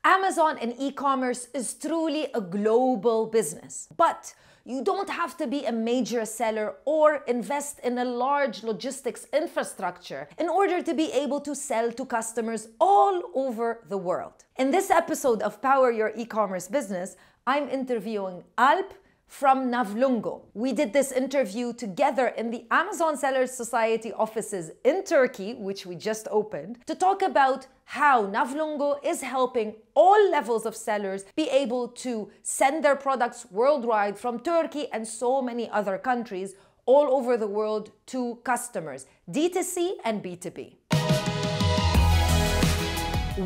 Amazon and e-commerce is truly a global business, but you don't have to be a major seller or invest in a large logistics infrastructure in order to be able to sell to customers all over the world. In this episode of Power Your E-commerce Business, I'm interviewing Alp from Navlungo. We did this interview together in the Amazon Sellers Society offices in Turkey, which we just opened, to talk about how Navlungo is helping all levels of sellers be able to send their products worldwide from Turkey and so many other countries all over the world to customers, D2C and B2B.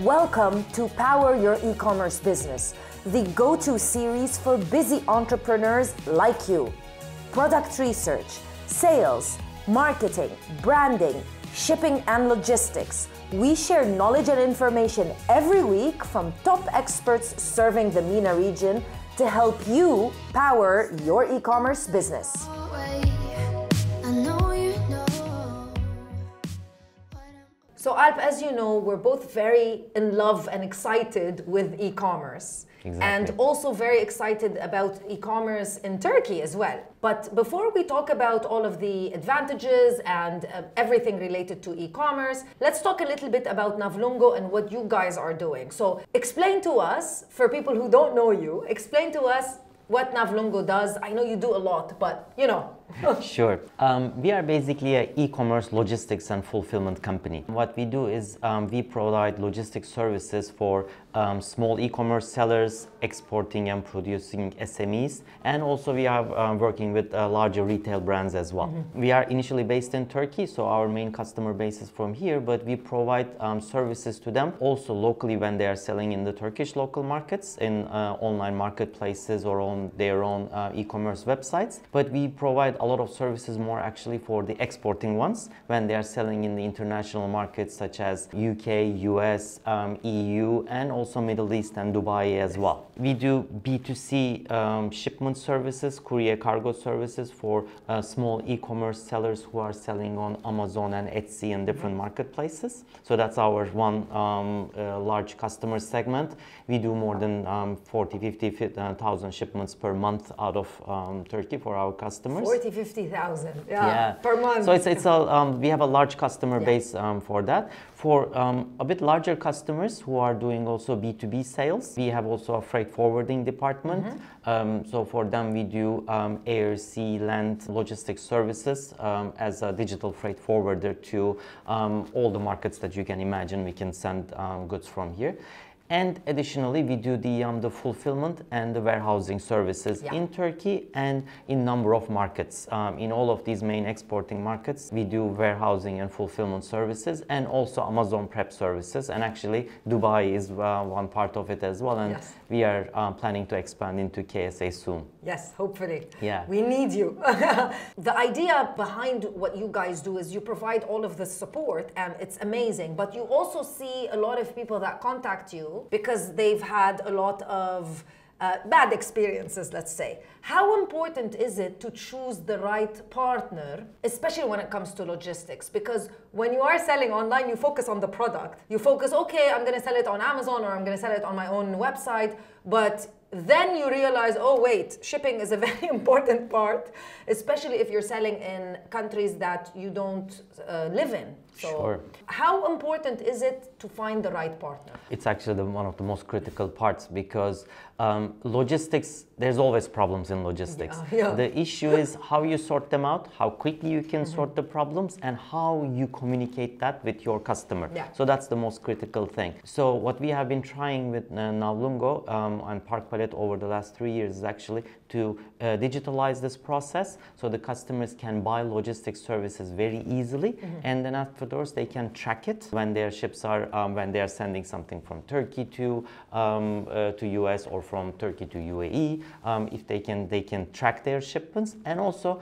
Welcome to Power Your E-commerce Business, the go-to series for busy entrepreneurs like you. Product research, sales, marketing, branding, shipping and logistics. We share knowledge and information every week from top experts serving the MENA region to help you power your e-commerce business. So Alp, as you know, we're both very in love and excited with e-commerce. Exactly. And also very excited about e-commerce in Turkey as well. But before we talk about all of the advantages and everything related to e-commerce, let's talk a little bit about Navlungo and what you guys are doing. So explain to us, for people who don't know you, explain to us what Navlungo does. I know you do a lot, but you know. Sure. We are basically an e-commerce logistics and fulfillment company. What we do is we provide logistics services for small e-commerce sellers, exporting and producing SMEs, and also we are working with larger retail brands as well. We are initially based in Turkey, so our main customer base is from here, but we provide services to them also locally when they are selling in the Turkish local markets, in online marketplaces or on their own e-commerce websites. But we provide a lot of services more actually for the exporting ones when they are selling in the international markets such as UK, US, EU, and also Middle East and Dubai as well. We do B2C shipment services, courier cargo services for small e-commerce sellers who are selling on Amazon and Etsy and different marketplaces. So that's our one large customer segment. We do more than 50,000 shipments per month out of Turkey for our customers. 50,000, yeah, per month. So it's we have a large customer base for that. For a bit larger customers who are doing also B2B sales, we have also a freight forwarding department. So for them we do air, sea, land logistics services as a digital freight forwarder to all the markets that you can imagine. We can send goods from here. And additionally, we do the fulfillment and the warehousing services in Turkey and in number of markets. In all of these main exporting markets, we do warehousing and fulfillment services and also Amazon prep services. And actually, Dubai is one part of it as well. And we are planning to expand into KSA soon. Yes, hopefully. Yeah. We need you. The idea behind what you guys do is you provide all of the support and it's amazing. But you also see a lot of people that contact you because they've had a lot of bad experiences, let's say. How important is it to choose the right partner, especially when it comes to logistics? Because when you are selling online, you focus on the product. You focus, okay, I'm going to sell it on Amazon or I'm going to sell it on my own website. But then you realize, oh wait, shipping is a very important part, especially if you're selling in countries that you don't live in. So how important is it to find the right partner? It's actually one of the most critical parts because logistics, there's always problems in logistics. The issue is how you sort them out, how quickly you can sort the problems, and how you communicate that with your customer. So that's the most critical thing. So what we have been trying with Navlungo and Park Palette over the last 3 years is actually to digitalize this process so the customers can buy logistics services very easily, and then afterwards they can track it when their ships are when they are sending something from Turkey to US or from Turkey to UAE. If they can track their shipments, and also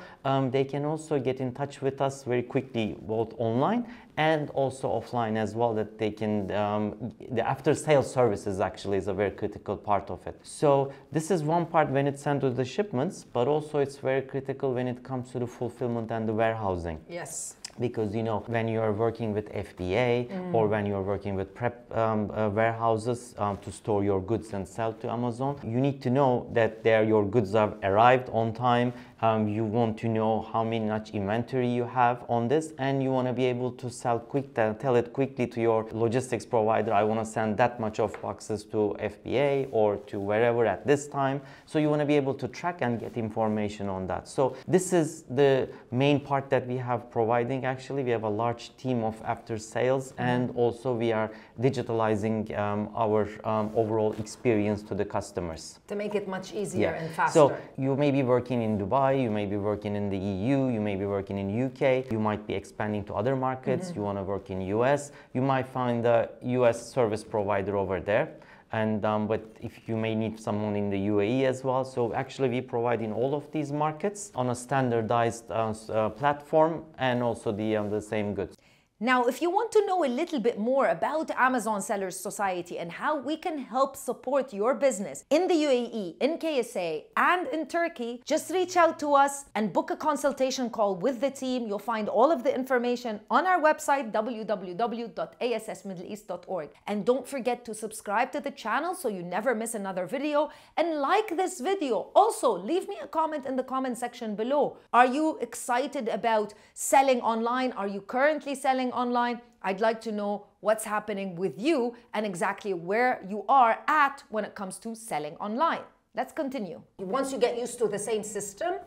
they can also get in touch with us very quickly, both online and also offline as well, that they can, the after sales services actually is a very critical part of it. So this is one part when it's sent to the shipments, but also it's very critical when it comes to the fulfillment and the warehousing. Yes. because you know when you are working with FBA or when you are working with prep warehouses to store your goods and sell to Amazon, you need to know that your goods have arrived on time. You want to know how much inventory you have on this, and you want to be able to tell it quickly to your logistics provider, I want to send that much of boxes to FBA or to wherever at this time. So you want to be able to track and get information on that. So this is the main part that we have providing. Actually, we have a large team of after sales, and also we are digitalizing our overall experience to the customers. To make it much easier and faster. So you may be working in Dubai, you may be working in the EU, you may be working in UK, you might be expanding to other markets, you want to work in US, you might find a US service provider over there. And but if you may need someone in the UAE as well. So actually we provide in all of these markets on a standardized platform, and also the same goods. Now, if you want to know a little bit more about Amazon Sellers Society and how we can help support your business in the UAE, in KSA, and in Turkey, just reach out to us and book a consultation call with the team. You'll find all of the information on our website, www.assmiddleeast.org. And don't forget to subscribe to the channel so you never miss another video. And like this video. Also, leave me a comment in the comment section below. Are you excited about selling online? Are you currently selling online? I'd like to know what's happening with you and exactly where you are at when it comes to selling online. Let's continue. Once you get used to the same system,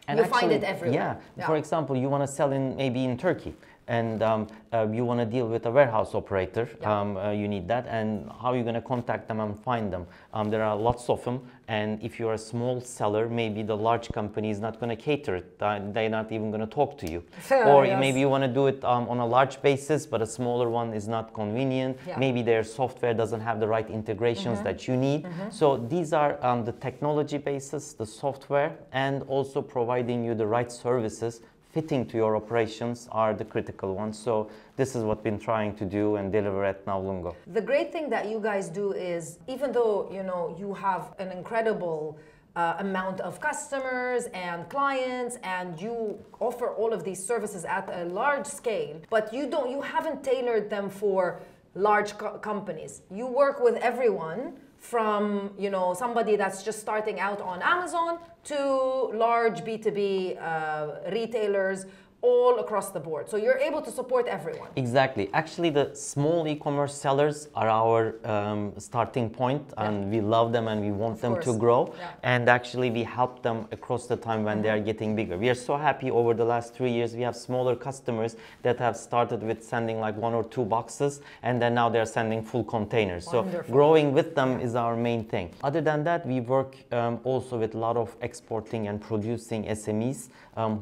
you find it everywhere. Yeah. For example, you want to sell maybe in Turkey, and you want to deal with a warehouse operator. You need that, and how are you going to contact them and find them? There are lots of them, and if you're a small seller, maybe the large company is not going to cater it. They're not even going to talk to you. Or maybe you want to do it on a large basis, but a smaller one is not convenient. Maybe their software doesn't have the right integrations that you need. So these are the technology basis, the software, and also providing you the right services fitting to your operations are the critical ones. So this is what we've been trying to do and deliver at Navlungo. The great thing that you guys do is, even though you have an incredible amount of customers and clients, and you offer all of these services at a large scale, but you haven't tailored them for large companies. You work with everyone, from somebody that's just starting out on Amazon to large B2B retailers all across the board. So you're able to support everyone. Exactly. Actually, the small e-commerce sellers are our starting point, and we love them and we want them to grow. And actually, we help them across the time when they are getting bigger. We are so happy over the last 3 years. We have smaller customers that have started with sending like 1 or 2 boxes, and then now they're sending full containers. Wonderful. So growing with them is our main thing. Other than that, we work also with a lot of exporting and producing SMEs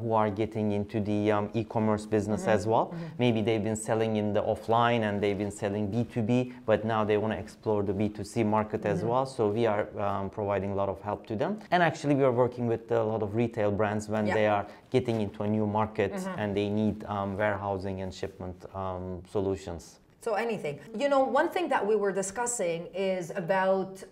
who are getting into the e-commerce business as well. Maybe they've been selling in the offline and they've been selling B2B, but now they want to explore the B2C market as well. So we are providing a lot of help to them. And actually we are working with a lot of retail brands when they are getting into a new market and they need warehousing and shipment solutions. So anything. One thing that we were discussing is about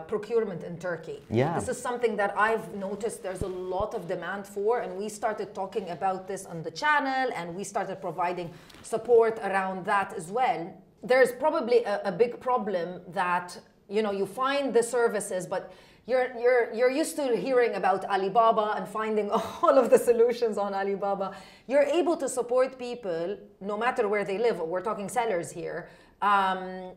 procurement in Turkey. This is something that I've noticed there's a lot of demand for, and we started talking about this on the channel, and we started providing support around that as well. There's probably a big problem that, you find the services, but you're used to hearing about Alibaba and finding all of the solutions on Alibaba. You're able to support people no matter where they live. We're talking sellers here.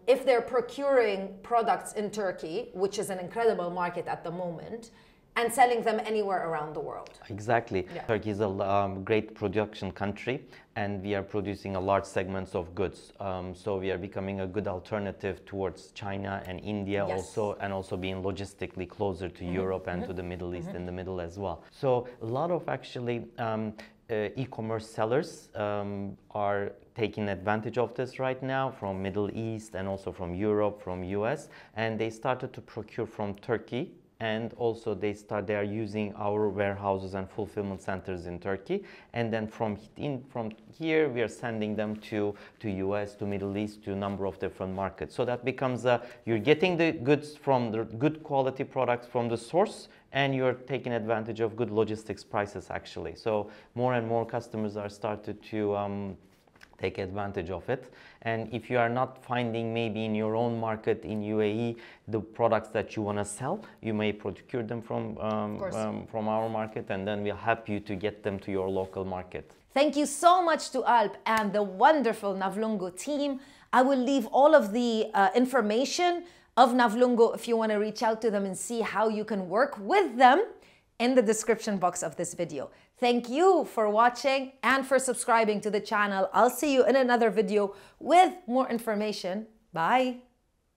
If they're procuring products in Turkey, which is an incredible market at the moment, and selling them anywhere around the world. Exactly. Turkey is a great production country, and we are producing a large segments of goods. So we are becoming a good alternative towards China and India also, and also being logistically closer to Europe and to the Middle East in the middle as well. So a lot of actually e-commerce sellers are taking advantage of this right now from Middle East and also from Europe, from US, and they started to procure from Turkey and also they are using our warehouses and fulfillment centers in Turkey, and then from here we are sending them to US, to Middle East, to a number of different markets. So that becomes you're getting the goods from the good quality products from the source, and you're taking advantage of good logistics prices actually. So more and more customers are started to take advantage of it. And if you are not finding maybe in your own market in UAE the products that you want to sell, you may procure them from our market, and then we'll help you to get them to your local market. Thank you so much to Alp and the wonderful Navlungo team. I will leave all of the information of Navlungo if you want to reach out to them and see how you can work with them in the description box of this video. Thank you for watching and for subscribing to the channel. I'll see you in another video with more information. Bye.